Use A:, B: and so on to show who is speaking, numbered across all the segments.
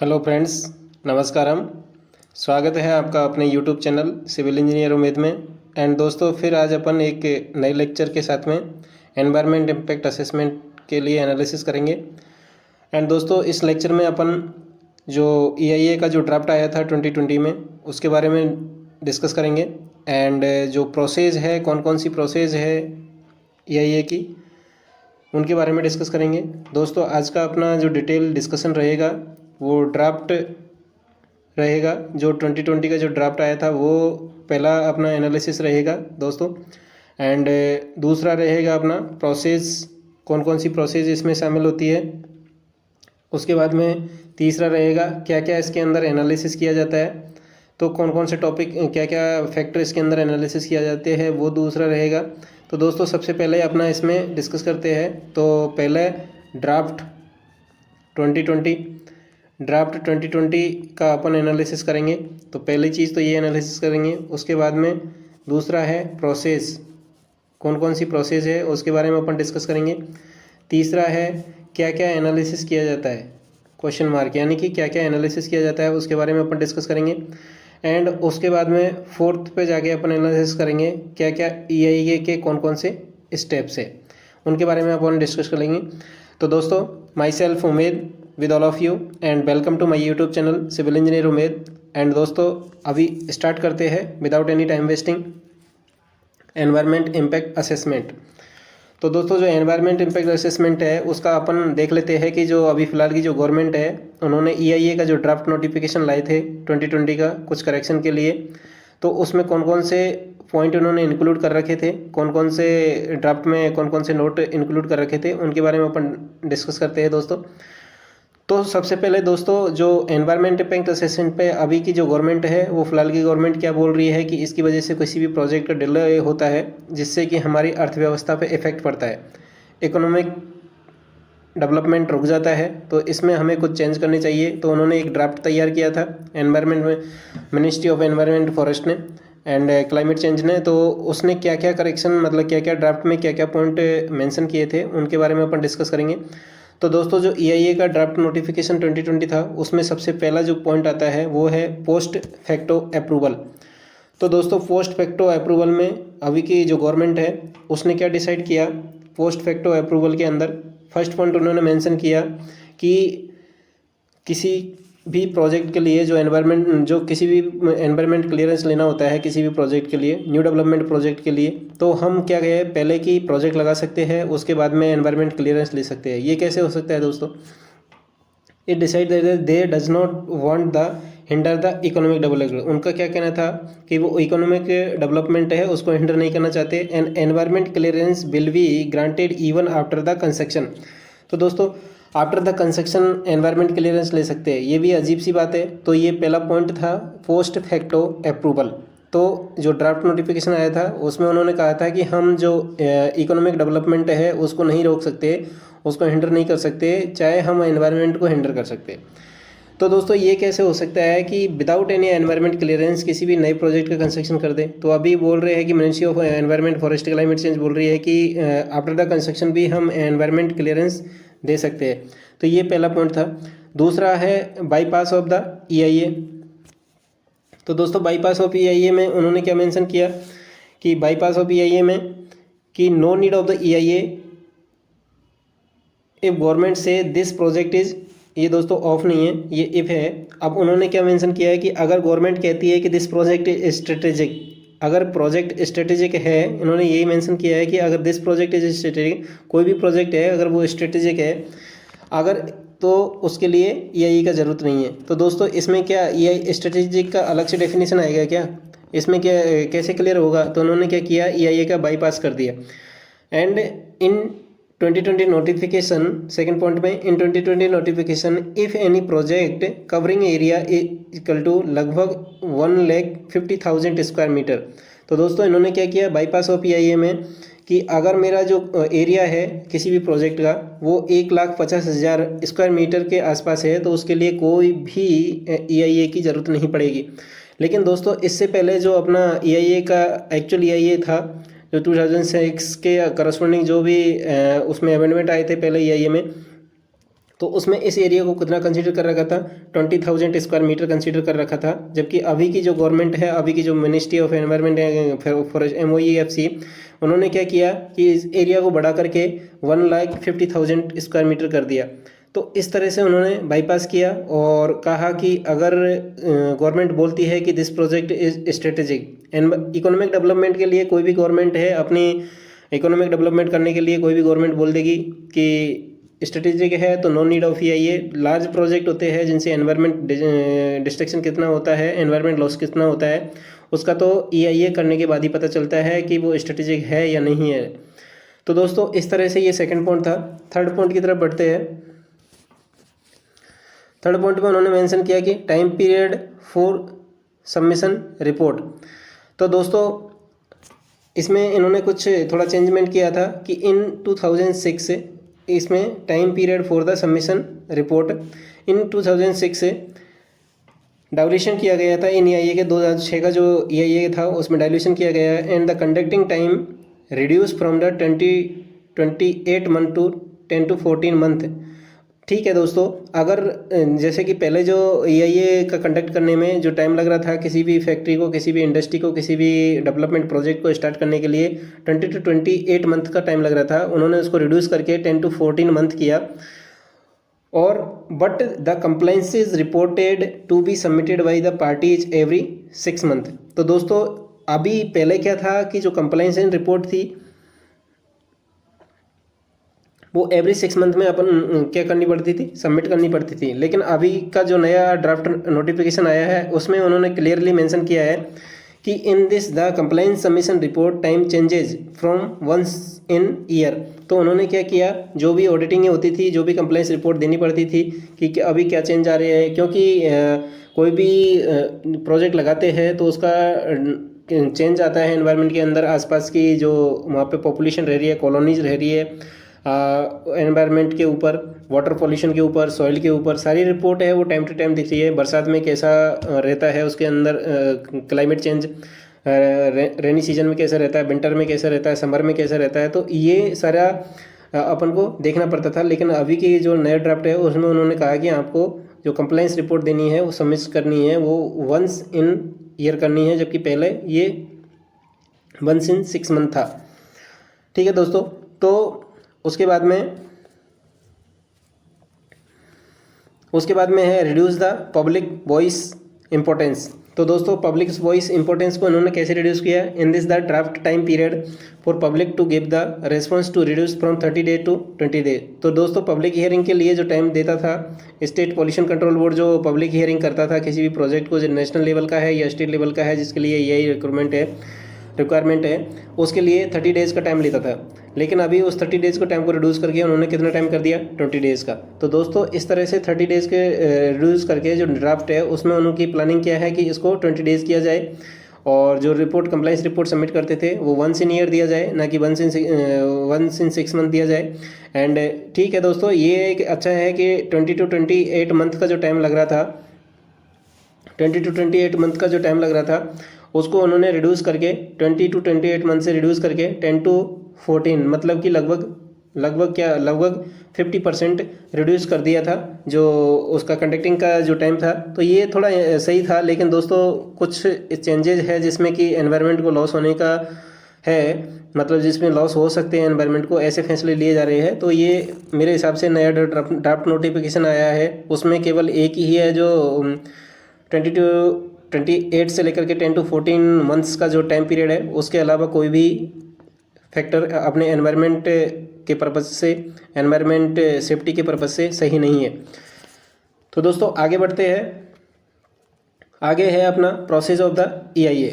A: Hello friends, नमस्कारम। स्वागत है आपका अपने यूट्यूब चैनल सिविल इंजीनियर उम्मीद में। एंड दोस्तों, फिर आज अपन एक नए लेक्चर के साथ में एनवायरनमेंट इम्पैक्ट असेसमेंट के लिए एनालिसिस करेंगे। एंड दोस्तों, इस लेक्चर में अपन जो EIA का जो ड्राफ्ट आया था 2020 में, उसके बारे में डिस्कस करेंगे। एंड जो प्रोसेस है, कौन कौन सी प्रोसेस है EIA की, उनके बारे में डिस्कस करेंगे। दोस्तों, आज का अपना जो डिटेल डिस्कशन रहेगा वो ड्राफ्ट रहेगा। जो 2020 का जो ड्राफ्ट आया था वो पहला अपना एनालिसिस रहेगा दोस्तों। एंड दूसरा रहेगा अपना प्रोसेस, कौन कौन सी प्रोसेस इसमें शामिल होती है। उसके बाद में तीसरा रहेगा क्या क्या इसके अंदर एनालिसिस किया जाता है, तो कौन कौन से टॉपिक, क्या क्या फैक्टर इसके अंदर एनालिसिस किया जाते हैं, वो दूसरा रहेगा। तो दोस्तों, सबसे पहले अपना इसमें डिस्कस करते हैं। तो पहले ड्राफ्ट 2020 का अपन एनालिसिस करेंगे। तो पहली चीज़ तो ये एनालिसिस करेंगे। उसके बाद में दूसरा है प्रोसेस, कौन कौन सी प्रोसेस है उसके बारे में अपन डिस्कस करेंगे। तीसरा है क्या क्या एनालिसिस किया जाता है, क्वेश्चन मार्क, यानी कि क्या क्या एनालिसिस किया जाता है उसके बारे में अपन डिस्कस करेंगे। एंड उसके बाद में फोर्थ पे जाके अपन एनालिसिस करेंगे क्या क्या EIA के कौन कौन से स्टेप्स है, उनके बारे में अपन डिस्कस करेंगे। तो दोस्तों, myself Umed with all of you and welcome to my YouTube channel civil engineer Umed. And दोस्तों, अभी स्टार्ट करते हैं without any time wasting environment impact assessment. तो दोस्तों, जो एनवायरनमेंट इम्पैक्ट असेसमेंट है उसका अपन देख लेते हैं कि जो अभी फ़िलहाल की जो गवर्नमेंट है, उन्होंने EIA का जो ड्राफ्ट नोटिफिकेशन लाए थे 2020 का कुछ करेक्शन के लिए, तो उसमें कौन कौन से पॉइंट उन्होंने इंक्लूड कर रखे थे, कौन कौन से ड्राफ्ट में कौन कौन से नोट इंक्लूड कर रखे थे, उनके बारे में अपन डिस्कस करते हैं दोस्तों। तो सबसे पहले दोस्तों, जो एनवायरनमेंट इम्पैक्ट असेसमेंट पे अभी की जो गवर्नमेंट है, वो फिलहाल की गवर्नमेंट क्या बोल रही है कि इसकी वजह से किसी भी प्रोजेक्ट का डिले होता है जिससे कि हमारी अर्थव्यवस्था पे इफेक्ट पड़ता है, इकोनॉमिक डेवलपमेंट रुक जाता है, तो इसमें हमें कुछ चेंज करनी चाहिए। तो उन्होंने एक ड्राफ्ट तैयार किया था एनवायरनमेंट में, मिनिस्ट्री ऑफ एनवायरनमेंट फॉरेस्ट ने एंड क्लाइमेट चेंज ने। तो उसने क्या क्या करेक्शन, मतलब क्या क्या ड्राफ्ट में क्या क्या पॉइंट मेंशन किए थे, उनके बारे में अपन डिस्कस करेंगे। तो दोस्तों, जो EIA का ड्राफ्ट नोटिफिकेशन 2020 था, उसमें सबसे पहला जो पॉइंट आता है वो है पोस्ट फैक्टो अप्रूवल। तो दोस्तों, पोस्ट फैक्टो अप्रूवल में अभी की जो गवर्नमेंट है उसने क्या डिसाइड किया। पोस्ट फैक्टो अप्रूवल के अंदर फर्स्ट पॉइंट उन्होंने मेंशन किया कि किसी भी प्रोजेक्ट के लिए जो किसी भी एनवायरनमेंट क्लियरेंस लेना होता है किसी भी प्रोजेक्ट के लिए, न्यू डेवलपमेंट प्रोजेक्ट के लिए, तो हम क्या कहे, पहले की प्रोजेक्ट लगा सकते हैं, उसके बाद में एनवायरनमेंट क्लियरेंस ले सकते हैं। ये कैसे हो सकता है दोस्तों? It decide they does not want the hinder the economic development. उनका क्या कहना था कि वो इकोनॉमिक डेवलपमेंट है उसको हिंडर नहीं करना चाहते। And environment clearance will be granted even after the construction. तो दोस्तों, after the construction environment clearance ले सकते हैं, ये भी अजीब सी बात है। तो ये पहला पॉइंट था पोस्ट फैक्टो अप्रूवल। तो जो ड्राफ्ट नोटिफिकेशन आया था उसमें उन्होंने कहा था कि हम जो इकोनॉमिक डेवलपमेंट है उसको नहीं रोक सकते, उसको हिंडर नहीं कर सकते, चाहे हम एनवायरनमेंट को हिंडर कर सकते। तो दोस्तों, ये कैसे हो सकता है कि विदाउट एनी एनवायरनमेंट क्लियरेंस किसी भी नए प्रोजेक्ट का कंस्ट्रक्शन कर दे। तो अभी बोल रहे हैं कि ministry of environment forest climate change बोल रही है कि आफ्टर द कंस्ट्रक्शन भी हम एनवायरनमेंट क्लियरेंस दे सकते हैं। तो ये पहला पॉइंट था। दूसरा है बाईपास ऑफ द EIA। तो दोस्तों, बाईपास ऑफ EIA में उन्होंने क्या मेंशन किया कि बाईपास ऑफ EIA में कि no need of the EIA if government से दिस प्रोजेक्ट इज, ये दोस्तों ऑफ नहीं है, ये इफ है। अब उन्होंने क्या मेंशन किया है कि अगर गवर्नमेंट कहती है कि दिस प्रोजेक्ट इज स्ट्रेटेजिक, अगर प्रोजेक्ट स्ट्रेटेजिक है, इन्होंने यही मेंशन किया है कि अगर दिस प्रोजेक्ट इज स्ट्रेटेजिक, कोई भी प्रोजेक्ट है अगर वो स्ट्रेटेजिक है अगर, तो उसके लिए EIA का ज़रूरत नहीं है। तो दोस्तों, इसमें क्या EIA स्ट्रेटेजिक का अलग से डेफिनेशन आएगा क्या? इसमें क्या कैसे क्लियर होगा? तो उन्होंने क्या किया, EIA का बाईपास कर दिया। And in 2020 notification, second point में, in 2020 notification if any project covering area equal to लगभग 1,50,000 स्क्वायर मीटर। तो दोस्तों, इन्होंने क्या किया बाईपास ऑफ EIA में कि अगर मेरा जो एरिया है किसी भी प्रोजेक्ट का वो 1,50,000 स्क्वायर मीटर के आसपास है, तो उसके लिए कोई भी EIA की ज़रूरत नहीं पड़ेगी। लेकिन दोस्तों, इससे पहले जो अपना EIA का एक्चुअल EIA था, जो 2006 के करस्पॉन्डिंग जो भी उसमें अमेंडमेंट आए थे पहले EIA में, तो उसमें इस एरिया को कितना कंसीडर कर रखा था, 20,000 स्क्वायर मीटर कंसीडर कर रखा था। जबकि अभी की जो गवर्नमेंट है, अभी की जो ministry of environment forest MOEFC, उन्होंने क्या किया कि इस एरिया को बढ़ा करके 1,50,000 स्क्वायर मीटर कर दिया। तो इस तरह से उन्होंने बाईपास किया और कहा कि अगर गवर्नमेंट बोलती है कि this project is strategic and economic development के लिए, कोई भी गवर्नमेंट है अपनी इकोनॉमिक डेवलपमेंट करने के लिए कोई भी गवर्नमेंट बोल देगी कि स्ट्रेटेजिक है तो no need of EIA। Large project होते हैं जिनसे एनवायरनमेंट डिस्ट्रक्शन कितना होता है, एनवायरनमेंट लॉस कितना होता है, उसका तो EIA करने के बाद ही पता चलता है कि वो स्ट्रेटेजिक है या नहीं है। तो दोस्तों इस तरह से ये सेकंड पॉइंट था। थर्ड पॉइंट की तरफ बढ़ते हैं। थर्ड पॉइंट में उन्होंने मेंशन किया कि time period for submission report. तो दोस्तों इसमें इन्होंने कुछ थोड़ा चेंजमेंट किया था कि इन 2006 से इसमें time period for the submission report इन 2006 से डायल्यूशन किया गया था। इन EIA के 2006 का जो EIA था उसमें डायल्यूशन किया गया है। And the conducting time reduce from the 28 month to 10 to 14 month. ठीक है दोस्तों, अगर जैसे कि पहले जो EIA का कंडक्ट करने में जो टाइम लग रहा था किसी भी फैक्ट्री को, किसी भी इंडस्ट्री को, किसी भी डेवलपमेंट प्रोजेक्ट को स्टार्ट करने के लिए 20 to 28 मंथ का टाइम लग रहा था, उन्होंने उसको रिड्यूस करके 10 to 14 मंथ किया। और but the compliance is reported to be submitted by the parties every 6 month. तो दोस्तों अभी पहले क्या था कि जो कंप्लाइंस रिपोर्ट थी वो एवरी 6 मंथ में अपन क्या करनी पड़ती थी, सबमिट करनी पड़ती थी। लेकिन अभी का जो नया ड्राफ्ट नोटिफिकेशन आया है उसमें उन्होंने क्लियरली मेंशन किया है कि in this the compliance submission report time changes from once in year. तो उन्होंने क्या किया, जो भी ऑडिटिंग होती थी, जो भी कंप्लाइंस रिपोर्ट देनी पड़ती थी कि अभी क्या चेंज आ रहे हैं, क्योंकि कोई भी प्रोजेक्ट लगाते हैं तो उसका चेंज आता है एनवायरनमेंट के अंदर, आसपास की जो वहाँ पे पॉपुलेशन रह रही है, कॉलोनीज रह रही है, एनवायरनमेंट के ऊपर, वाटर पॉल्यूशन के ऊपर, सॉइल के ऊपर सारी रिपोर्ट है वो टाइम टू टाइम दिख रही है। बरसात में कैसा रहता है उसके अंदर क्लाइमेट चेंज, रेनी सीजन में कैसा रहता है, विंटर में कैसा रहता है, समर में कैसा रहता है, तो ये सारा अपन को देखना पड़ता था। लेकिन अभी की जो नया ड्राफ्ट है उसमें उन्होंने कहा कि आपको जो कंप्लाइंस रिपोर्ट देनी है वो सबमिट करनी है, वो वंस इन ईयर करनी है, जबकि पहले ये वंस इन 6 मंथ था। ठीक है दोस्तों, तो उसके बाद में है reduce the public voice importance. तो दोस्तों पब्लिक वॉइस इम्पोर्टेंस को इन्होंने कैसे रिड्यूस किया, in this the draft time period for public to give the response to reduce from 30 day to 20 day. तो दोस्तों पब्लिक हियरिंग के लिए जो टाइम देता था स्टेट पॉल्यूशन कंट्रोल बोर्ड, जो पब्लिक हियरिंग करता था किसी भी प्रोजेक्ट को, जो नेशनल लेवल का है या स्टेट लेवल का है, जिसके लिए यही रिक्वायरमेंट है, उसके लिए 30 डेज़ का टाइम लेता था। लेकिन अभी उस 30 डेज़ को टाइम को रिड्यूस करके उन्होंने कितना टाइम कर दिया, 20 डेज़ का। तो दोस्तों इस तरह से 30 डेज़ के रिड्यूस करके जो ड्राफ्ट है उसमें उनकी प्लानिंग क्या है कि इसको 20 डेज़ किया जाए, और जो रिपोर्ट कंप्लाइंस रिपोर्ट सबमिट करते थे वो वंस इन ईयर दिया जाए, ना कि वंस इन 6 मंथ दिया जाए। एंड ठीक है दोस्तों, ये एक अच्छा है कि 20 to 28 मंथ का जो टाइम लग रहा था, 20 to 28 मंथ का जो टाइम लग रहा था उसको उन्होंने रिड्यूस करके 20 to 28 मंथ से रिड्यूस करके 10 to 14, मतलब कि लगभग 50% रिड्यूस कर दिया था जो उसका कंडक्टिंग का जो टाइम था। तो ये थोड़ा सही था, लेकिन दोस्तों कुछ चेंजेज है जिसमें कि एनवायरनमेंट को लॉस होने का है, मतलब जिसमें लॉस हो सकते हैं एनवायरनमेंट को, ऐसे फैसले लिए जा रहे हैं। तो ये मेरे हिसाब से नया ड्राफ्ट नोटिफिकेशन आया है उसमें केवल एक ही है जो 20 to 28 से लेकर के 10 to 14 मंथ्स का जो टाइम पीरियड है, उसके अलावा कोई भी फैक्टर अपने एनवायरनमेंट के पर्पज़ से, एनवायरनमेंट सेफ्टी के पर्पज़ से सही नहीं है। तो दोस्तों आगे बढ़ते हैं। आगे है अपना प्रोसेस ऑफ द EIA।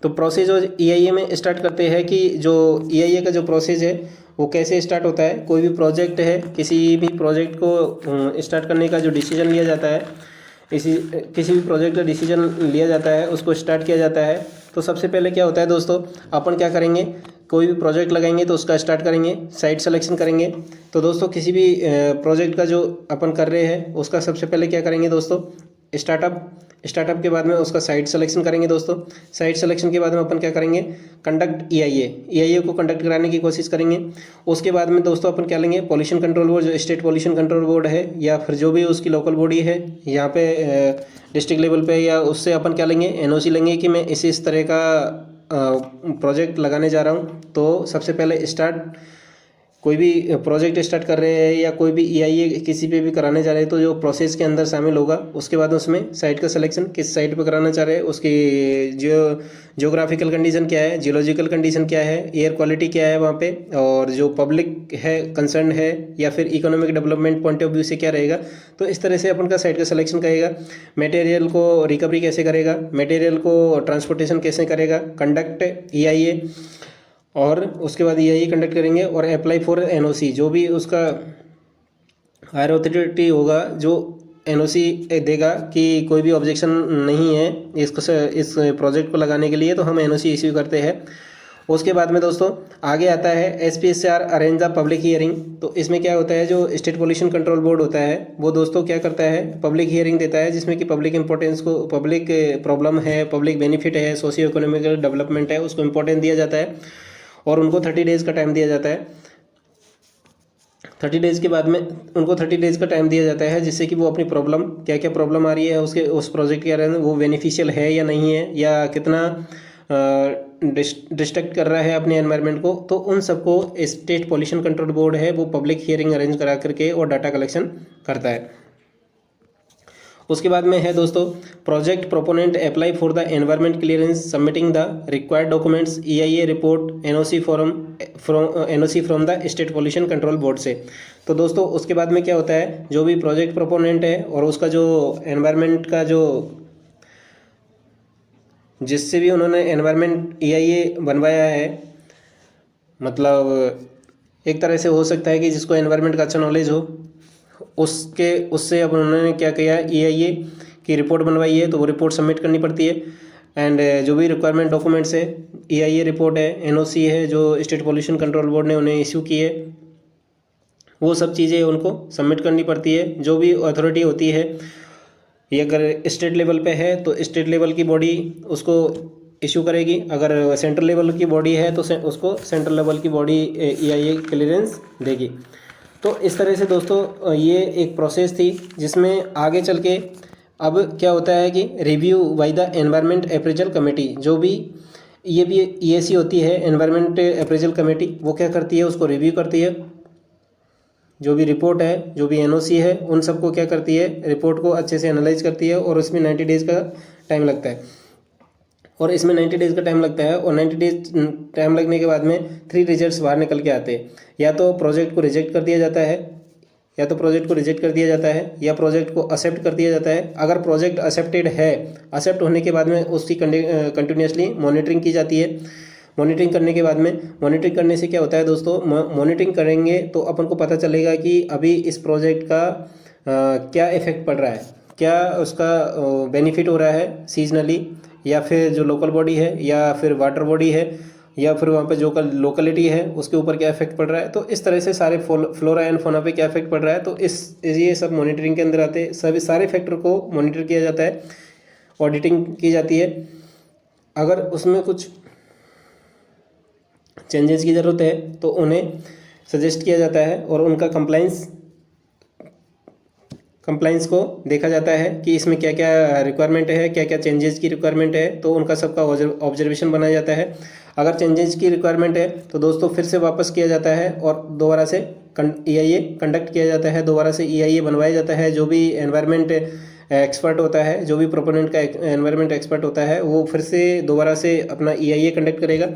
A: तो प्रोसेस ऑफ EIA में स्टार्ट करते हैं कि जो EIA का जो प्रोसेस है वो कैसे स्टार्ट होता है। कोई भी प्रोजेक्ट है, किसी भी प्रोजेक्ट को स्टार्ट करने का जो डिसीजन लिया जाता है, किसी भी प्रोजेक्ट का डिसीजन लिया जाता है, उसको स्टार्ट किया जाता है, तो सबसे पहले क्या होता है दोस्तों, अपन क्या करेंगे, कोई भी प्रोजेक्ट लगाएंगे तो उसका स्टार्ट करेंगे, साइट सिलेक्शन करेंगे। तो दोस्तों किसी भी प्रोजेक्ट का जो अपन कर रहे हैं उसका सबसे पहले क्या करेंगे दोस्तों, स्टार्टअप स्टार्टअप के बाद में उसका साइट सिलेक्शन करेंगे दोस्तों। साइट सिलेक्शन के बाद में अपन क्या करेंगे, कंडक्ट ईआईए को कंडक्ट कराने की कोशिश करेंगे। उसके बाद में दोस्तों अपन क्या लेंगे, पॉल्यूशन कंट्रोल बोर्ड, जो स्टेट पॉल्यूशन कंट्रोल बोर्ड है या फिर जो भी उसकी लोकल बॉडी है यहाँ पे डिस्ट्रिक्ट लेवल पे, या उससे अपन क्या लेंगे, एनओसी लेंगे कि मैं इस तरह का प्रोजेक्ट लगाने जा रहा हूँ। तो सबसे पहले कोई भी प्रोजेक्ट स्टार्ट कर रहे हैं या कोई भी ईआईए किसी पे भी कराने जा रहे हैं, तो जो प्रोसेस के अंदर शामिल होगा, उसके बाद उसमें साइट का सिलेक्शन, किस साइट पे कराना चाह रहे हैं, उसकी जियोग्राफिकल कंडीशन क्या है, जियोलॉजिकल कंडीशन क्या है, एयर क्वालिटी क्या है वहाँ पे, और जो पब्लिक है कंसर्न है या फिर economic development point of view से क्या रहेगा। तो इस तरह से अपन का साइट का सिलेक्शन करेगा। मटेरियल को रिकवरी कैसे करेगा, मटेरियल को ट्रांसपोर्टेशन कैसे करेगा, कंडक्ट ईआईए, और उसके बाद ईआईए कंडक्ट करेंगे और अप्लाई फॉर एनओसी। जो भी उसका हायर अथॉरिटी होगा जो एनओसी देगा कि कोई भी ऑब्जेक्शन नहीं है इस प्रोजेक्ट को लगाने के लिए, तो हम एनओसी इश्यू करते हैं। उसके बाद में दोस्तों आगे आता है SPSR arrange the public hearing. तो इसमें क्या होता है, जो स्टेट पॉल्यूशन कंट्रोल बोर्ड होता है वो दोस्तों क्या करता है, पब्लिक हियरिंग देता है, जिसमें कि पब्लिक इंपॉर्टेंस को, पब्लिक प्रॉब्लम है, पब्लिक बेनिफिट है, सोशियो इकोनॉमिकल डेवलपमेंट है, उसको इंपॉर्टेंस दिया जाता है और उनको 30 डेज़ का टाइम दिया जाता है। 30 डेज़ के बाद में उनको 30 डेज़ का टाइम दिया जाता है, जिससे कि वो अपनी प्रॉब्लम, क्या क्या प्रॉब्लम आ रही है उसके, उस प्रोजेक्ट के बारे में, वो बेनिफिशियल है या नहीं है, या कितना डिस्ट्रक्ट कर रहा है अपने एनवायरनमेंट को, तो उन सबको स्टेट पॉल्यूशन कंट्रोल बोर्ड है वो पब्लिक हियरिंग अरेंज करा करके और डाटा कलेक्शन करता है। उसके बाद में है दोस्तों project proponent apply for the environment clearance submitting the required documents, EIA report, NOC from the state pollution control board से। तो दोस्तों उसके बाद में क्या होता है, जो भी प्रोजेक्ट प्रोपोनेंट है और उसका जो एनवायरनमेंट का जो, जिससे भी उन्होंने एनवायरनमेंट ईआईए बनवाया है, मतलब एक तरह से हो सकता है कि जिसको एनवायरनमेंट का अच्छा नॉलेज हो, उससे अब उन्होंने क्या किया, ईआईए की रिपोर्ट बनवाई है, तो वो रिपोर्ट सबमिट करनी पड़ती है। एंड जो भी रिक्वायरमेंट डॉक्यूमेंट्स है, ईआईए रिपोर्ट है, एनओसी है जो स्टेट पॉल्यूशन कंट्रोल बोर्ड ने उन्हें इश्यू की है, वो सब चीज़ें उनको सबमिट करनी पड़ती है। जो भी अथॉरिटी होती है, ये अगर स्टेट लेवल पे है तो स्टेट लेवल की बॉडी उसको इशू करेगी, अगर सेंट्रल लेवल की बॉडी है तो उसको सेंट्रल लेवल की बॉडी ईआईए क्लियरेंस देगी। तो इस तरह से दोस्तों ये एक प्रोसेस थी, जिसमें आगे चल के अब क्या होता है कि review by the environment appraisal committee, जो भी ये भी ईएसी होती है एनवायरनमेंट अप्रेजल कमेटी, वो क्या करती है, उसको रिव्यू करती है। जो भी रिपोर्ट है, जो भी एनओसी है, उन सबको क्या करती है, रिपोर्ट को अच्छे से एनालाइज करती है और उसमें 90 डेज़ का टाइम लगता है। और इसमें 90 डेज़ का टाइम लगता है और 90 डेज टाइम लगने के बाद में 3 रिजल्ट्स बाहर निकल के आते हैं। या तो प्रोजेक्ट को रिजेक्ट कर दिया जाता है, या प्रोजेक्ट को एक्सेप्ट कर दिया जाता है। अगर प्रोजेक्ट एक्सेप्टेड है, एक्सेप्ट होने के बाद में उसकी कंटिन्यूसली मॉनिटरिंग की जाती है। मॉनिटरिंग करने के बाद में, मॉनिटरिंग करने से क्या होता है दोस्तों, मॉनिटरिंग करेंगे तो अपन को पता चलेगा कि अभी इस प्रोजेक्ट का क्या इफेक्ट पड़ रहा है, क्या उसका बेनिफिट हो रहा है सीजनली, या फिर जो लोकल बॉडी है या फिर वाटर बॉडी है या फिर वहाँ पे जो लोकलिटी है उसके ऊपर क्या इफेक्ट पड़ रहा है। तो इस तरह से सारे फ्लोरा एंड फौना पे क्या इफेक्ट पड़ रहा है, तो ये सब मॉनिटरिंग के अंदर आते हैं। सभी सारे फैक्टर को मॉनिटर किया जाता है, ऑडिटिंग की जाती है। अगर उसमें कुछ चेंजेस की ज़रूरत है तो उन्हें सजेस्ट किया जाता है और उनका कंप्लाइंस को देखा जाता है कि इसमें क्या क्या रिक्वायरमेंट है, क्या क्या चेंजेस की रिक्वायरमेंट है, तो उनका सबका ऑब्जर्वेशन बनाया जाता है। अगर चेंजेस की रिक्वायरमेंट है तो दोस्तों फिर से वापस किया जाता है और दोबारा से ईआईए कंडक्ट किया जाता है, दोबारा से ईआईए बनवाया जाता है। जो भी एनवायरनमेंट एक्सपर्ट होता है, जो भी प्रोपोनेंट का एनवायरनमेंट एक्सपर्ट होता है, वो फिर से दोबारा से अपना ईआईए कंडक्ट करेगा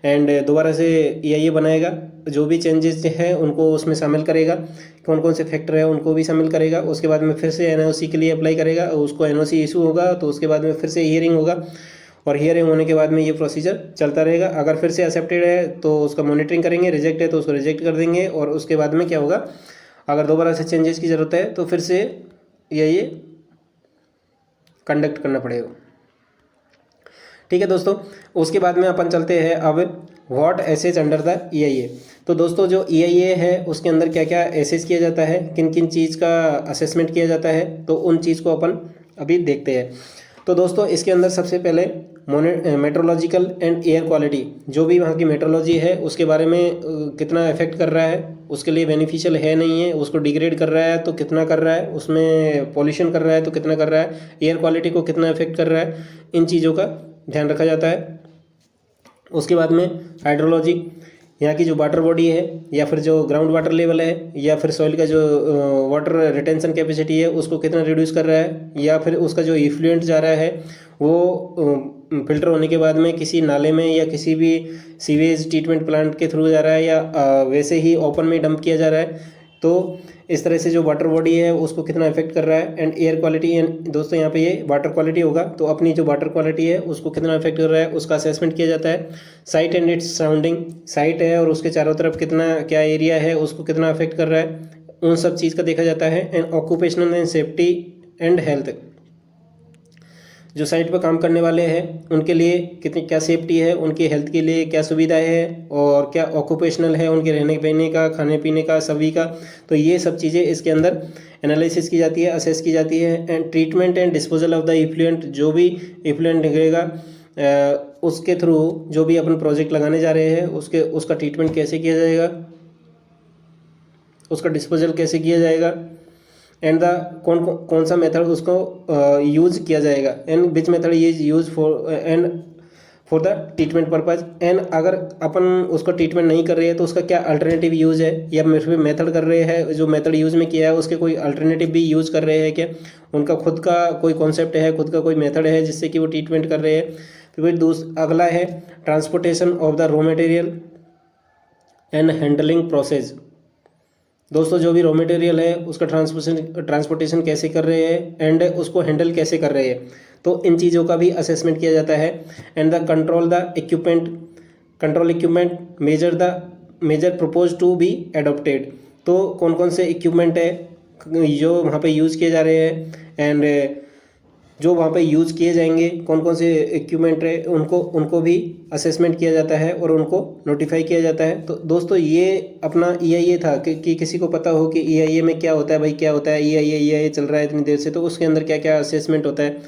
A: एंड दोबारा से ईआईए बनाएगा। जो भी चेंजेस हैं उनको उसमें शामिल करेगा, कौन कौन से फैक्टर है उनको भी शामिल करेगा। उसके बाद में फिर से एनओसी के लिए अप्लाई करेगा, उसको एनओसी इशू होगा तो उसके बाद में फिर से हियरिंग होगा और हियरिंग होने के बाद में ये प्रोसीजर चलता रहेगा। अगर फिर से एक्सेप्टेड है तो उसका मॉनिटरिंग करेंगे, रिजेक्ट है तो उसको रिजेक्ट कर देंगे और उसके बाद में क्या होगा, अगर दोबारा से चेंजेस की ज़रूरत है तो फिर से ये कंडक्ट करना पड़ेगा। ठीक है दोस्तों, उसके बाद में अपन चलते हैं अब what assess under the EIA. तो दोस्तों जो ईआईए है उसके अंदर क्या क्या एसेज किया जाता है, किन किन चीज़ का असेसमेंट किया जाता है, तो उन चीज़ को अपन अभी देखते हैं। तो दोस्तों इसके अंदर सबसे पहले मेट्रोलॉजिकल एंड एयर क्वालिटी, जो भी वहाँ की मेट्रोलॉजी है उसके बारे में कितना इफेक्ट कर रहा है, उसके लिए बेनिफिशियल है नहीं है, उसको डिग्रेड कर रहा है तो कितना कर रहा है, उसमें पॉल्यूशन कर रहा है तो कितना कर रहा है, एयर क्वालिटी को कितना इफेक्ट कर रहा है, इन चीज़ों का ध्यान रखा जाता है। उसके बाद में हाइड्रोलॉजी, यहाँ की जो वाटर बॉडी है या फिर जो ग्राउंड वाटर लेवल है या फिर सॉइल का जो वाटर रिटेंशन कैपेसिटी है उसको कितना रिड्यूस कर रहा है, या फिर उसका जो इफ्लुएंट जा रहा है वो फिल्टर होने के बाद में किसी नाले में या किसी भी सीवेज ट्रीटमेंट प्लांट के थ्रू जा रहा है या वैसे ही ओपन में डंप किया जा रहा है। तो इस तरह से जो वाटर बॉडी है उसको कितना इफेक्ट कर रहा है। एंड एयर क्वालिटी, एंड दोस्तों यहाँ पे ये वाटर क्वालिटी होगा, तो अपनी जो वाटर क्वालिटी है उसको कितना इफेक्ट कर रहा है उसका असेसमेंट किया जाता है। Site and its surrounding, site है और उसके चारों तरफ कितना क्या एरिया है उसको कितना इफेक्ट कर रहा है, उन सब चीज़ का देखा जाता है। And occupational and safety and health, जो साइट पर काम करने वाले हैं उनके लिए कितनी क्या सेफ्टी है, उनकी हेल्थ के लिए क्या सुविधाएं है और क्या ऑक्यूपेशनल है उनके रहने पहने का, खाने पीने का, सभी का। तो ये सब चीज़ें इसके अंदर एनालिसिस की जाती है, असेस की जाती है। And treatment and disposal of the effluent, जो भी इफ्लुएंट निकलेगा उसके थ्रू जो भी अपन प्रोजेक्ट लगाने जा रहे हैं उसका ट्रीटमेंट कैसे किया जाएगा, उसका डिस्पोजल कैसे किया जाएगा, एंड द कौन सा मेथड उसको यूज़ किया जाएगा, and which method is use for the treatment purpose. And अगर अपन उसको ट्रीटमेंट नहीं कर रहे हैं तो उसका क्या अल्टरनेटिव यूज़ है, या फिर मेथड कर रहे हैं जो मेथड यूज़ में किया है उसके कोई अल्टरनेटिव भी यूज़ कर रहे हैं क्या, उनका खुद का कोई कॉन्सेप्ट है, खुद का कोई मेथड है जिससे कि वो ट्रीटमेंट कर रहे हैं। फिर अगला है transportation of the raw material and handling process. दोस्तों जो भी रॉ मटेरियल है उसका ट्रांसपोर्टेशन कैसे कर रहे हैं एंड उसको हैंडल कैसे कर रहे हैं, तो इन चीज़ों का भी असेसमेंट किया जाता है। And the control equipment measure propose to be adopted, तो कौन कौन से इक्विपमेंट है जो वहाँ पे यूज़ किए जा रहे हैं एंड जो वहाँ पे यूज़ किए जाएंगे, कौन कौन से इक्विपमेंट है उनको भी असेसमेंट किया जाता है और उनको नोटिफाई किया जाता है। तो दोस्तों ये अपना EIA था कि किसी को पता हो कि EIA में क्या होता है, भाई क्या होता है EIA चल रहा है इतनी देर से, तो उसके अंदर क्या क्या असेसमेंट होता है,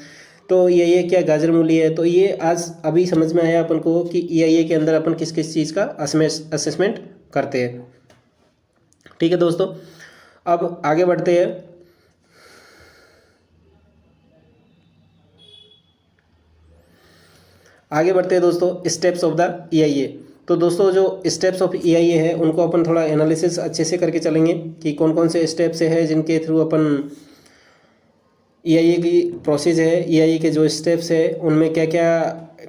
A: तो EIA क्या गाजर मूली है, तो ये आज अभी समझ में आया अपन को कि EIA के अंदर अपन किस किस चीज़ का असेसमेंट करते हैं। ठीक है दोस्तों, अब आगे बढ़ते हैं। दोस्तों स्टेप्स ऑफ द EIA। तो दोस्तों जो स्टेप्स ऑफ EIA है उनको अपन थोड़ा एनालिसिस अच्छे से करके चलेंगे कि कौन कौन से स्टेप्स है जिनके थ्रू अपन EIA की प्रोसेस है, EIA के जो स्टेप्स है उनमें क्या क्या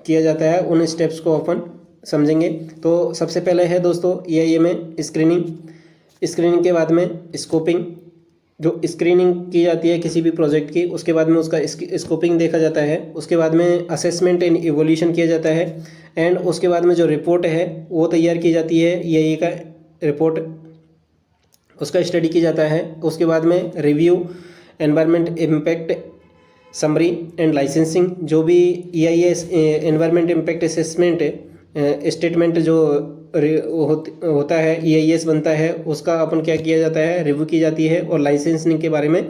A: किया जाता है, उन स्टेप्स को अपन समझेंगे। तो सबसे पहले है दोस्तों EIA में स्क्रीनिंग के बाद में स्कोपिंग, जो स्क्रीनिंग की जाती है किसी भी प्रोजेक्ट की, उसके बाद में उसका स्कोपिंग देखा जाता है, उसके बाद में असेसमेंट एंड इवोल्यूशन किया जाता है, एंड उसके बाद में जो रिपोर्ट है वो तैयार की जाती है, EIA का रिपोर्ट उसका स्टडी किया जाता है। उसके बाद में review, environment impact summary and licensing, जो भी EIA environment impact assessment statement जो होता है, EIS बनता है, उसका अपन क्या किया जाता है, रिव्यू की जाती है और लाइसेंसिंग के बारे में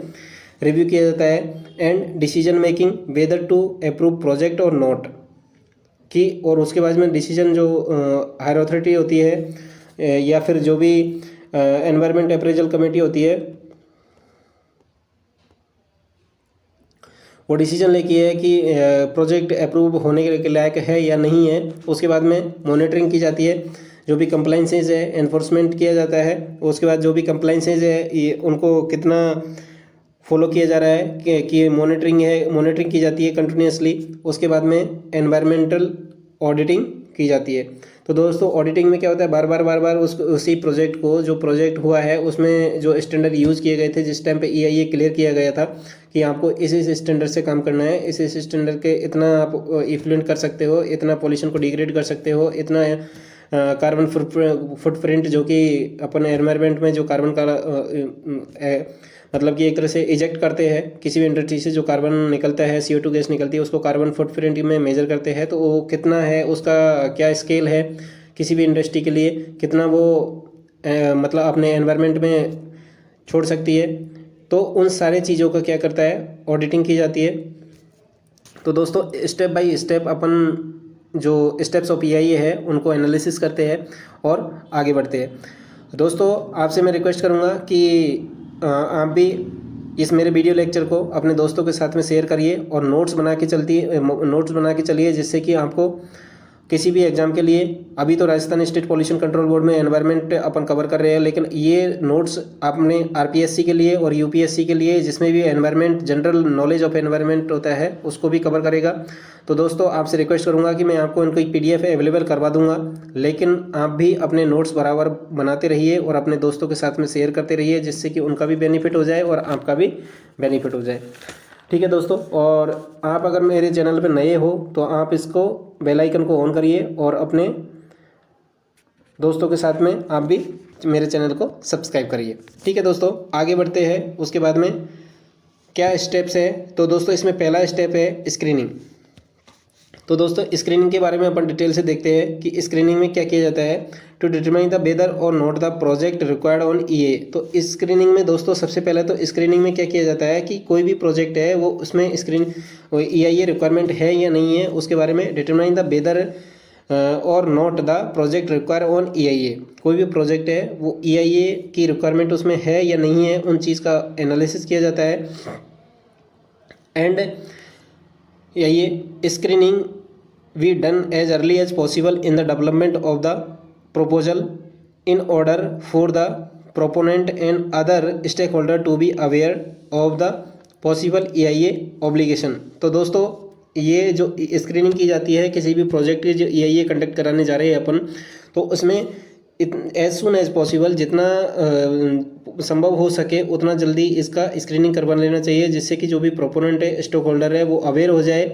A: रिव्यू किया जाता है। And decision making whether to approve project और नॉट की, और उसके बाद में डिसीजन जो हायर अथॉरिटी होती है या फिर जो भी एनवायरनमेंट अप्रेजल कमेटी होती है वो डिसीजन लेकी है कि प्रोजेक्ट अप्रूव होने के लायक है या नहीं है। उसके बाद में मॉनिटरिंग की जाती है, जो भी कंप्लाइंसेज है एनफोर्समेंट किया जाता है। उसके बाद जो भी कंप्लाइंसेज है ये उनको कितना फॉलो किया जा रहा है कि मॉनिटरिंग की जाती है कंटिन्यूसली। उसके बाद में एनवायरमेंटल ऑडिटिंग की जाती है। तो दोस्तों ऑडिटिंग में क्या होता है, बार बार उसी प्रोजेक्ट को, जो प्रोजेक्ट हुआ है उसमें जो स्टैंडर्ड यूज़ किए गए थे, जिस टाइम पे EIA क्लियर किया गया था कि आपको इस स्टैंडर्ड से काम करना है, इस स्टैंडर्ड के इतना आप इफ्लुएंट कर सकते हो, इतना पॉल्यूशन को डिग्रेड कर सकते हो, इतना कार्बन फुटप्रिंट जो कि अपन एनवायरनमेंट में जो कार्बन का मतलब कि एक तरह से इजेक्ट करते हैं किसी भी इंडस्ट्री से, जो कार्बन निकलता है, CO2 गैस निकलती है, उसको कार्बन फुटप्रिंट में मेजर करते हैं। तो वो कितना है, उसका क्या स्केल है, किसी भी इंडस्ट्री के लिए कितना वो मतलब अपने एनवायरनमेंट में छोड़ सकती है। तो उन सारे चीज़ों का क्या करता है, ऑडिटिंग की जाती है। तो दोस्तों स्टेप बाय स्टेप अपन जो स्टेप्स ऑफ EIA है उनको एनालिसिस करते हैं और आगे बढ़ते हैं। दोस्तों आपसे मैं रिक्वेस्ट करूँगा कि आप भी इस मेरे वीडियो लेक्चर को अपने दोस्तों के साथ में शेयर करिए और नोट्स बना के चलिए, जिससे कि आपको किसी भी एग्ज़ाम के लिए, अभी तो Rajasthan state pollution control board में एनवायरनमेंट अपन कवर कर रहे हैं, लेकिन ये नोट्स आपने RPSC के लिए और UPSC के लिए, जिसमें भी environment general knowledge of environment होता है, उसको भी कवर करेगा। तो दोस्तों आपसे रिक्वेस्ट करूंगा कि मैं आपको इनको एक PDF अवेलेबल करवा दूंगा, लेकिन आप भी अपने नोट्स बराबर बनाते रहिए और अपने दोस्तों के साथ में शेयर करते रहिए, जिससे कि उनका भी बेनिफिट हो जाए और आपका भी बेनिफिट हो जाए। ठीक है दोस्तों, और आप अगर मेरे चैनल पर नए हो तो आप इसको बेल आइकन को ऑन करिए और अपने दोस्तों के साथ में आप भी मेरे चैनल को सब्सक्राइब करिए। ठीक है दोस्तों, आगे बढ़ते हैं। उसके बाद में क्या स्टेप्स है, तो दोस्तों इसमें पहला स्टेप है स्क्रीनिंग। तो दोस्तों स्क्रीनिंग के बारे में अपन डिटेल से देखते हैं कि स्क्रीनिंग में क्या किया जाता है। टू डिटरमाइन द वेदर और not the project required on EIA। तो स्क्रीनिंग में दोस्तों सबसे पहले तो स्क्रीनिंग में क्या किया जाता है कि कोई भी प्रोजेक्ट है वो उसमें EIA रिक्वायरमेंट है या नहीं है, उसके बारे में डिटरमाइन द वेदर और not the project require on EIA। कोई भी प्रोजेक्ट है वो EIA की रिक्वायरमेंट उसमें है या नहीं है, उन चीज़ का एनालिसिस किया जाता है। And EIA screening we done as early as possible in the development of the proposal in order for the proponent and other stakeholder to be aware of the possible EIA obligation। तो दोस्तों ये जो screening की जाती है किसी भी project की, जो EIA कंडक्ट कराने जा रहे हैं अपन, तो उसमें एज सुन एज पॉसिबल, जितना संभव हो सके उतना जल्दी इसका स्क्रीनिंग करवा लेना चाहिए, जिससे कि जो भी प्रोपोनेंट है, स्टेक होल्डर है, वो अवेयर हो जाए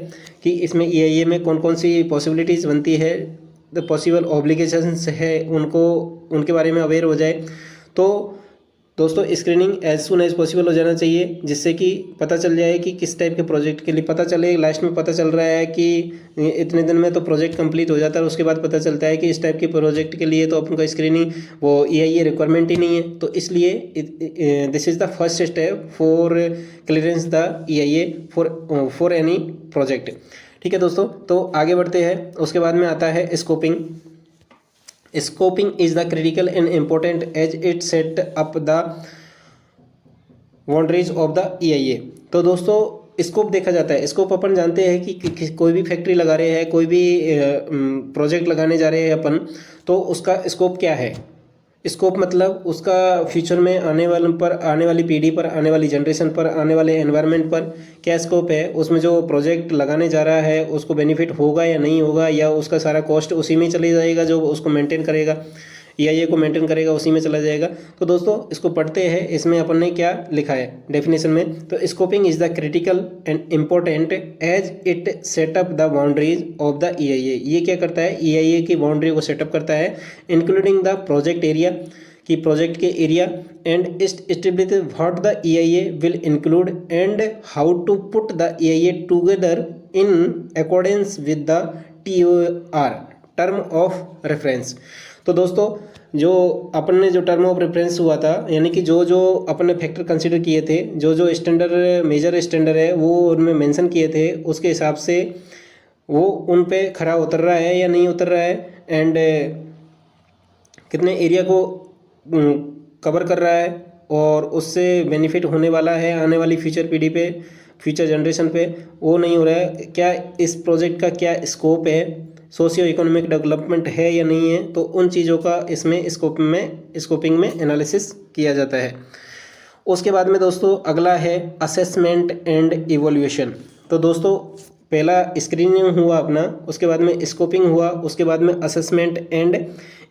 A: कि इसमें EIA में कौन कौन सी पॉसिबिलिटीज़ बनती है, द पॉसिबल ऑब्लिगेशंस है, उनको उनके बारे में अवेयर हो जाए। तो दोस्तों screening as soon as possible हो जाना चाहिए, जिससे कि पता चल जाए कि किस टाइप के प्रोजेक्ट के लिए, पता चले लास्ट में पता चल रहा है कि इतने दिन में तो प्रोजेक्ट कंप्लीट हो जाता है, उसके बाद पता चलता है कि इस टाइप के प्रोजेक्ट के लिए तो अपन का स्क्रीनिंग वो EIA रिक्वायरमेंट ही नहीं है। तो इसलिए this is the first step for clearance the EIA for any project. ठीक है दोस्तों, तो आगे बढ़ते हैं। उसके बाद में आता है scoping. Scoping is the critical and important as it set up the boundaries of the EIA। तो दोस्तों स्कोप देखा जाता है। स्कोप अपन जानते हैं कि कोई भी फैक्ट्री लगा रहे हैं, कोई भी प्रोजेक्ट लगाने जा रहे हैं अपन, तो उसका स्कोप क्या है। स्कोप मतलब उसका फ्यूचर में आने वाली पीढ़ी पर, आने वाली जनरेशन पर, आने वाले एनवायरनमेंट पर क्या स्कोप है, उसमें जो प्रोजेक्ट लगाने जा रहा है उसको बेनिफिट होगा या नहीं होगा, या उसका सारा कॉस्ट उसी में चले जाएगा, जो उसको मेंटेन करेगा, EIA को मेंटेन करेगा, उसी में चला जाएगा। तो दोस्तों इसको पढ़ते हैं, इसमें अपन ने क्या लिखा है डेफिनेशन में। तो scoping is the critical and important as it set up the boundaries of the EIA। ये क्या करता है, EIA की बाउंड्री को सेटअप करता है, इंक्लूडिंग द प्रोजेक्ट एरिया, कि प्रोजेक्ट के area, and establish what the EIA will include and how to put the EIA together in accordance with the TOR, term of reference. तो दोस्तों जो अपन ने जो टर्म ऑफ रेफरेंस हुआ था, यानी कि जो जो अपन ने फैक्टर कंसीडर किए थे, जो जो स्टैंडर्ड मेजर स्टैंडर्ड है वो उनमें मेंशन किए थे, उसके हिसाब से वो उन पे खरा उतर रहा है या नहीं उतर रहा है, एंड कितने एरिया को कवर कर रहा है, और उससे बेनिफिट होने वाला है आने वाली फ्यूचर पीढ़ी पे, फ्यूचर जनरेशन पे, वो नहीं हो रहा है। क्या इस प्रोजेक्ट का क्या स्कोप है, सोशियो इकोनॉमिक डेवलपमेंट है या नहीं है, तो उन चीज़ों का इसमें स्कोपिंग में एनालिसिस किया जाता है। उसके बाद में दोस्तों अगला है असेसमेंट एंड इवोल्यूशन। तो दोस्तों पहला स्क्रीनिंग हुआ अपना, उसके बाद में स्कोपिंग हुआ, उसके बाद में असेसमेंट एंड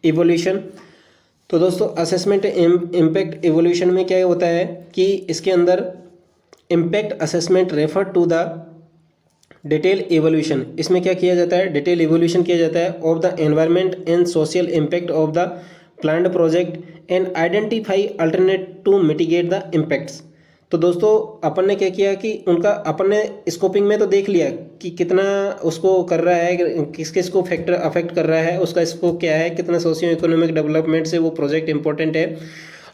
A: इवोल्यूशन। तो दोस्तों असेसमेंट इम्पैक्ट इवोल्यूशन में क्या होता है कि इसके अंदर impact assessment refer to the detail evolution. इसमें क्या किया जाता है, डिटेल इवोल्यूशन किया जाता है of the environment and social impact of the planned project and identify alternate to mitigate the impacts. तो दोस्तों अपन ने क्या किया कि उनका अपन ने स्कोपिंग में तो देख लिया कि कितना उसको कर रहा है, किस किस को फैक्टर अफेक्ट कर रहा है, उसका स्कोप क्या है, कितना सोशियो इकोनॉमिक डेवलपमेंट से वो प्रोजेक्ट इंपॉर्टेंट है।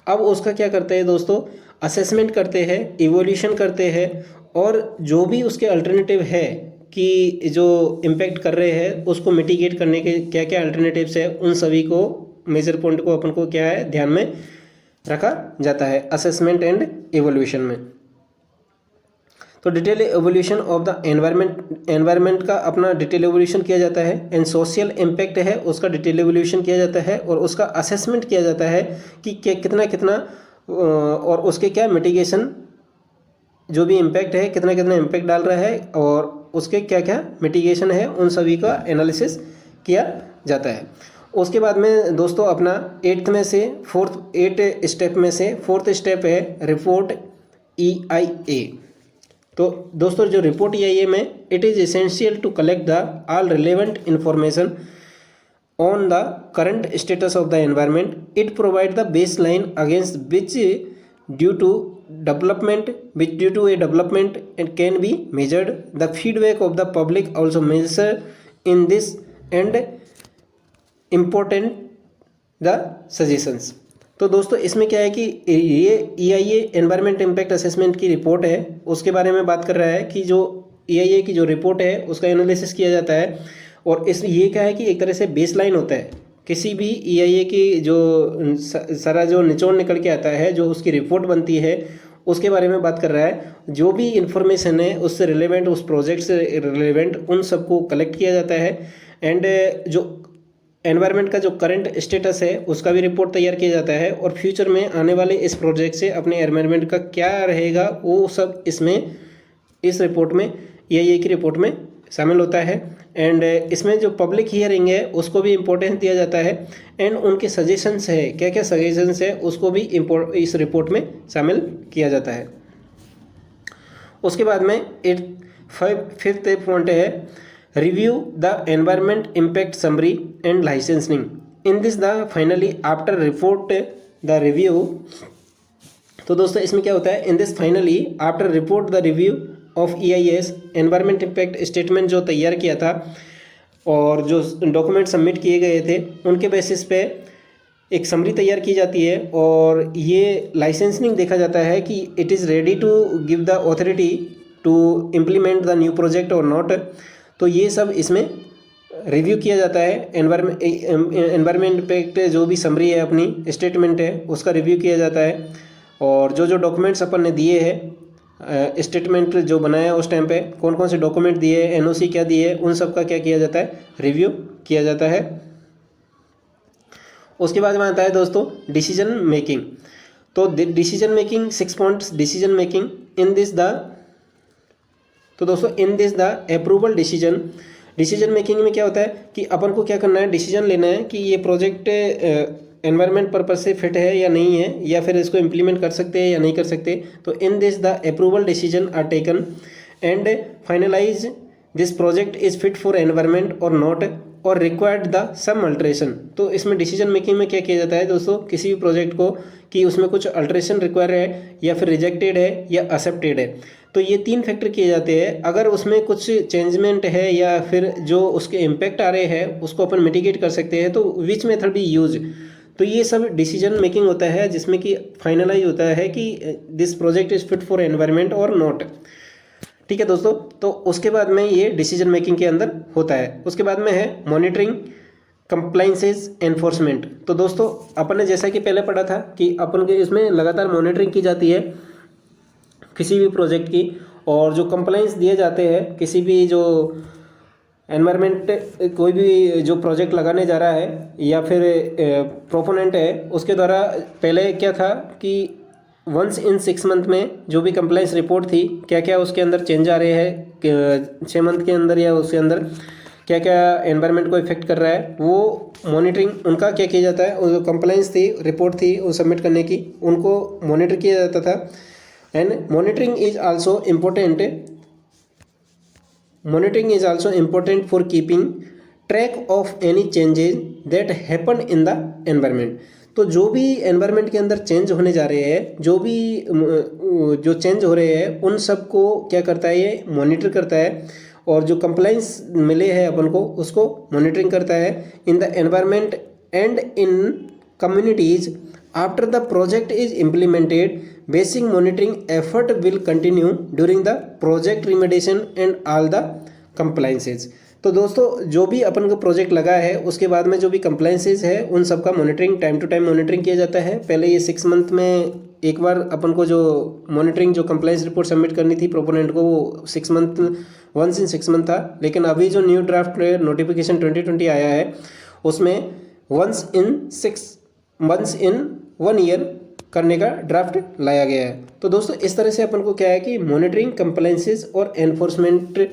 A: अब उसका क्या करते हैं दोस्तों, असेसमेंट करते हैं, इवोल्यूशन करते हैं, और जो भी उसके अल्टरनेटिव है कि जो इम्पैक्ट कर रहे हैं उसको मिटिगेट करने के क्या क्या अल्टरनेटिव्स है, उन सभी को मेजर पॉइंट को अपन को क्या है ध्यान में रखा जाता है असेसमेंट एंड इवोल्यूशन में। तो detail evolution of the environment का अपना डिटेल एवोल्यूशन किया जाता है, एंड सोशल इम्पैक्ट है उसका डिटेल एवोल्यूशन किया जाता है, और उसका असेसमेंट किया जाता है कि कितना कितना और उसके क्या मिटिगेशन, जो भी इम्पैक्ट है कितना कितना इम्पैक्ट डाल रहा है और उसके क्या क्या मिटिगेशन है, उन सभी का एनालिसिस किया जाता है। उसके बाद में दोस्तों अपना 8 स्टेप में से फोर्थ स्टेप है रिपोर्ट EIA। तो दोस्तों जो रिपोर्ट EIA में it is essential to collect the all relevant information on the current status of the environment. It provides the baseline against which due to a development and can be measured. The feedback of the public also measure in this and important the suggestions. तो दोस्तों इसमें क्या है कि ये EIA environment impact assessment की report है, उसके बारे में बात कर रहा है कि जो EIA की जो रिपोर्ट है उसका एनालिसिस किया जाता है। और इस ये क्या है कि एक तरह से बेसलाइन होता है किसी भी EIA की जो सारा जो निचोड़ निकल के आता है, जो उसकी रिपोर्ट बनती है उसके बारे में बात कर रहा है। जो भी इंफॉर्मेशन है उससे रिलेवेंट, उस प्रोजेक्ट से रिलेवेंट, उन सबको कलेक्ट किया जाता है, एंड जो एनवायरनमेंट का जो करंट स्टेटस है उसका भी रिपोर्ट तैयार किया जाता है, और फ्यूचर में आने वाले इस प्रोजेक्ट से अपने एनवायरनमेंट का क्या रहेगा वो सब इसमें इस रिपोर्ट में EIA की रिपोर्ट में शामिल होता है। एंड इसमें जो पब्लिक हियरिंग है उसको भी इम्पोर्टेंस दिया जाता है, एंड उनके सजेशंस है, क्या क्या सजेशंस है उसको भी इस रिपोर्ट में शामिल किया जाता है। उसके बाद में फिफ्थ पॉइंट है review the environment impact summary and licensing. In this the finally after report the review. तो दोस्तों इसमें क्या होता है, in this finally after report the review of EIS environment impact statement जो तैयार किया था और जो डॉक्यूमेंट सबमिट किए गए थे उनके बेसिस पे एक समरी तैयार की जाती है, और ये लाइसेंसिंग देखा जाता है कि it is ready to give the authority to implement the new project और नॉट। तो ये सब इसमें रिव्यू किया जाता है। एनवायरनमेंट इम्पैक्ट जो भी समरी है अपनी स्टेटमेंट है उसका रिव्यू किया जाता है, और जो डॉक्यूमेंट्स अपन ने दिए हैं स्टेटमेंट जो बनाया उस टाइम पे कौन कौन से डॉक्यूमेंट दिए, NOC क्या दिए, उन सब का क्या किया जाता है, रिव्यू किया जाता है। उसके बाद में आता है दोस्तों डिसीजन मेकिंग। तो decision making 6 points decision making in this the. तो दोस्तों इन this the approval decision making में क्या होता है कि अपन को क्या करना है, डिसीजन लेना है कि ये प्रोजेक्ट एनवायरनमेंट पर्पज से फिट है या नहीं है, या फिर इसको इम्प्लीमेंट कर सकते हैं या नहीं कर सकते। तो in this the approval decision are taken and finalize this project is fit for environment और नॉट, और रिक्वायर्ड द सम अल्ट्रेशन। तो इसमें डिसीजन मेकिंग में क्या किया जाता है दोस्तों, किसी भी प्रोजेक्ट को कि उसमें कुछ अल्ट्रेशन रिक्वायर है या फिर रिजेक्टेड है या एक्सेप्टेड है। तो ये 3 फैक्टर किए जाते हैं। अगर उसमें कुछ चेंजमेंट है या फिर जो उसके इम्पैक्ट आ रहे हैं उसको अपन मिटिगेट कर सकते हैं, तो विच मेथड बी यूज। तो ये सब डिसीजन मेकिंग होता है जिसमें कि फाइनलाइज होता है कि this project is fit for environment और नॉट। ठीक है दोस्तों, तो उसके बाद में ये डिसीजन मेकिंग के अंदर होता है। उसके बाद में है मॉनिटरिंग कंप्लाइंसेस एनफोर्समेंट। तो दोस्तों अपन ने जैसा कि पहले पढ़ा था कि अपन के इसमें लगातार मॉनिटरिंग की जाती है किसी भी प्रोजेक्ट की, और जो कंप्लाइंस दिए जाते हैं किसी भी जो एनवायरनमेंट कोई भी जो प्रोजेक्ट लगाने जा रहा है या फिर प्रोपोनेंट है उसके द्वारा पहले क्या था कि वंस इन 6 मंथ में जो भी कंप्लाइंस रिपोर्ट थी क्या क्या उसके अंदर चेंज आ रहे हैं 6 मंथ के अंदर, या उसके अंदर क्या क्या एनवायरनमेंट को इफेक्ट कर रहा है, वो मॉनिटरिंग उनका क्या किया जाता है। जो कंप्लाइंस थी रिपोर्ट थी वो सबमिट करने की, उनको मॉनिटर किया जाता था। And monitoring is also important for keeping track of any changes that happen in the environment. तो जो भी एनवायरनमेंट के अंदर चेंज होने जा रहे हैं, जो चेंज हो रहे हैं उन सब को क्या करता है, ये मॉनिटर करता है, और जो कंप्लाइंस मिले हैं अपन को उसको मॉनिटरिंग करता है in the environment and in communities after the project is implemented. Basic monitoring effort will continue during the project remediation and all the compliances. तो दोस्तों जो भी अपन को प्रोजेक्ट लगा है उसके बाद में जो भी कंप्लाइंसेज है उन सब का monitoring time to time monitoring किया जाता है। पहले ये 6 मंथ में एक बार अपन को जो मॉनिटरिंग जो कंप्लाइंस रिपोर्ट सबमिट करनी थी प्रोपोनेंट को वो 6 मंथ वंस इन 6 मंथ था, लेकिन अभी जो न्यू ड्राफ्ट नोटिफिकेशन 2020 आया है उसमें वंस इन 1 ईयर करने का ड्राफ्ट लाया गया है। तो दोस्तों इस तरह से अपन को क्या है कि मॉनिटरिंग कंप्लाइंसेस और एनफोर्समेंट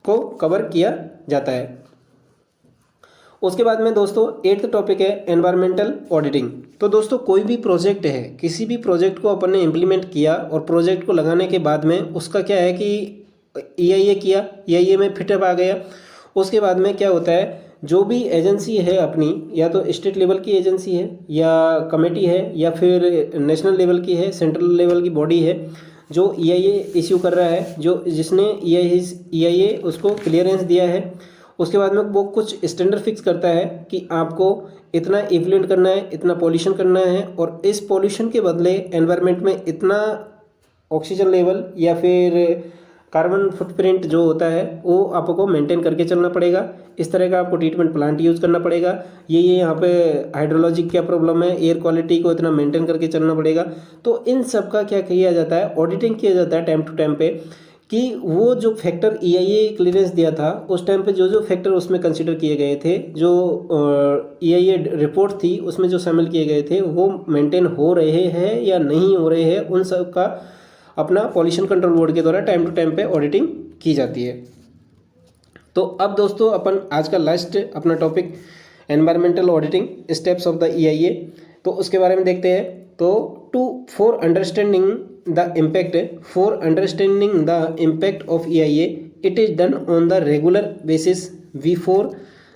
A: को कवर किया जाता है। उसके बाद में दोस्तों 8th टॉपिक है एनवायरमेंटल ऑडिटिंग। तो दोस्तों कोई भी प्रोजेक्ट है, किसी भी प्रोजेक्ट को अपन ने इम्प्लीमेंट किया और प्रोजेक्ट को लगाने के बाद में उसका क्या है कि EIA किया, EIA में फिटअप आ गया। उसके बाद में क्या होता है, जो भी एजेंसी है अपनी, या तो स्टेट लेवल की एजेंसी है या कमेटी है या फिर नेशनल लेवल की है, सेंट्रल लेवल की बॉडी है जो EIA इश्यू कर रहा है, जो जिसने EIA उसको क्लियरेंस दिया है, उसके बाद में वो कुछ स्टैंडर्ड फिक्स करता है कि आपको इतना इफ्लुएंट करना है, इतना पॉल्यूशन करना है और इस पॉल्यूशन के बदले एनवायरनमेंट में इतना ऑक्सीजन लेवल या फिर कार्बन फुटप्रिंट जो होता है वो आपको मेंटेन करके चलना पड़ेगा। इस तरह का आपको ट्रीटमेंट प्लांट यूज़ करना पड़ेगा। ये यहाँ पे हाइड्रोलॉजी क्या प्रॉब्लम है, एयर क्वालिटी को इतना मेंटेन करके चलना पड़ेगा। तो इन सब का क्या किया जाता है, ऑडिटिंग किया जाता है टाइम टू टाइम पे कि वो जो फैक्टर EIA क्लियरेंस दिया था उस टाइम पे जो फैक्टर उसमें कंसिडर किए गए थे, जो EIA रिपोर्ट थी उसमें जो शामिल किए गए थे वो मेंटेन हो रहे हैं या नहीं हो रहे हैं, उन सब का अपना पॉल्यूशन कंट्रोल बोर्ड के द्वारा टाइम टू टाइम पे ऑडिटिंग की जाती है। तो अब दोस्तों अपन आज का लास्ट अपना topic environmental auditing steps of the EIA, तो उसके बारे में देखते हैं। तो for understanding the impact of EIA it is done on the regular basis. Before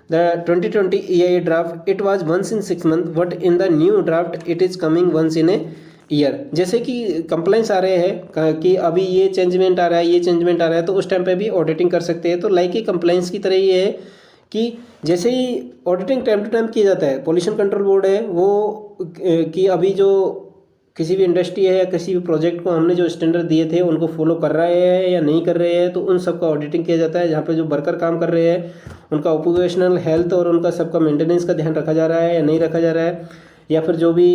A: the 2020 EIA draft it was once in 6 month, but in the new draft it is coming once in a year. जैसे कि complaints आ रहे हैं कि अभी ये changement आ रहा है, ये चेंजमेंट आ रहा है, तो उस टाइम पे भी ऑडिटिंग कर सकते हैं। तो लाइक ही कंप्लेंट्स की तरह ये है कि जैसे ही ऑडिटिंग टाइम टू टाइम किया जाता है, पॉल्यूशन कंट्रोल बोर्ड है वो कि अभी जो किसी भी इंडस्ट्री है या किसी भी प्रोजेक्ट को हमने जो स्टैंडर्ड दिए थे उनको फॉलो कर रहे हैं या नहीं कर रहे हैं, तो उन सब का ऑडिटिंग किया जाता है। जहाँ पे जो वर्कर काम कर रहे हैं उनका ऑक्यूपेशनल हेल्थ और उनका सबका मेंटेनेंस का ध्यान रखा जा रहा है या नहीं रखा जा रहा है, या फिर जो भी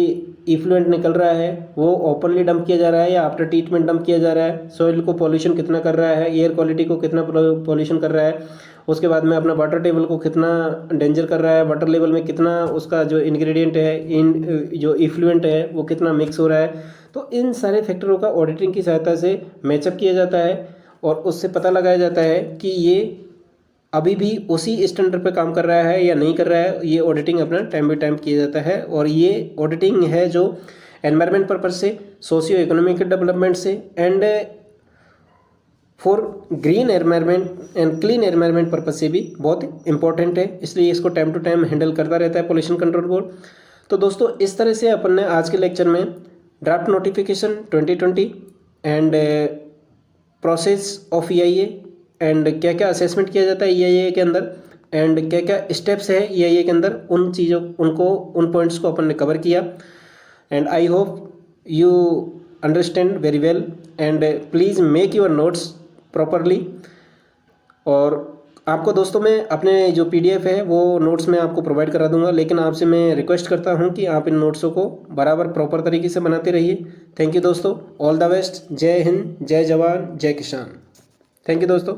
A: इफ्लुएंट निकल रहा है वो ओपनली डंप किया जा रहा है या आफ्टर ट्रीटमेंट डंप किया जा रहा है, सॉइल को पॉल्यूशन कितना कर रहा है, एयर क्वालिटी को कितना पॉल्यूशन कर रहा है, उसके बाद में अपना वाटर टेबल को कितना डेंजर कर रहा है, वाटर लेवल में कितना उसका जो इंग्रेडिएंट है, जो इफ्लुएंट है वो कितना मिक्स हो रहा है। तो इन सारे फैक्टरों का ऑडिटिंग की सहायता से मैचअप किया जाता है और उससे पता लगाया जाता है कि ये अभी भी उसी स्टैंडर्ड पे काम कर रहा है या नहीं कर रहा है। ये ऑडिटिंग अपना टाइम बाई टाइम किया जाता है और ये ऑडिटिंग है जो एनवायरनमेंट पर्पज से, सोशियो इकोनॉमिक डेवलपमेंट से and for green environment and clean environment purpose से भी बहुत इंपॉर्टेंट है, इसलिए इसको टाइम टू टाइम हैंडल करता रहता है पॉल्यूशन कंट्रोल बोर्ड। तो दोस्तों इस तरह से अपन ने आज के लेक्चर में draft notification 2020 and process of EIA and क्या क्या असेसमेंट किया जाता है EIA के अंदर एंड क्या क्या स्टेप्स है EIA के अंदर, उन पॉइंट्स को अपन ने कवर किया। And I hope you understand very well and please make your notes properly. और आपको दोस्तों मैं अपने जो PDF है वो नोट्स में आपको प्रोवाइड करा दूंगा, लेकिन आपसे मैं रिक्वेस्ट करता हूं कि आप इन नोट्सों को बराबर प्रॉपर तरीके से बनाते रहिए। थैंक यू दोस्तों, ऑल द बेस्ट, जय हिंद, जय जवान, जय किसान। थैंक यू दोस्तों।